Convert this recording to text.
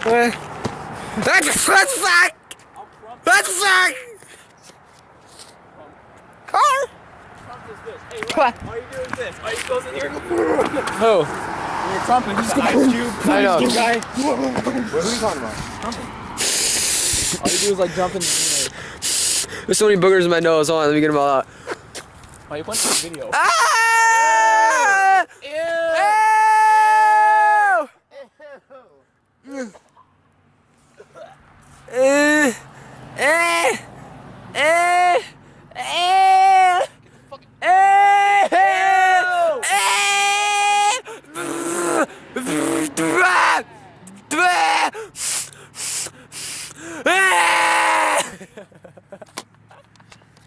What the fuck? What the fuck? Car? What? All you do is this. All you goes in here. Who? You're trumping. He's the Ice Cube. I know. Guy. Wait, who are you talking about? All you do is like jump in. There's so many boogers in my nose. Hold on, let me get them all out. Oh, you went to the video. Ah!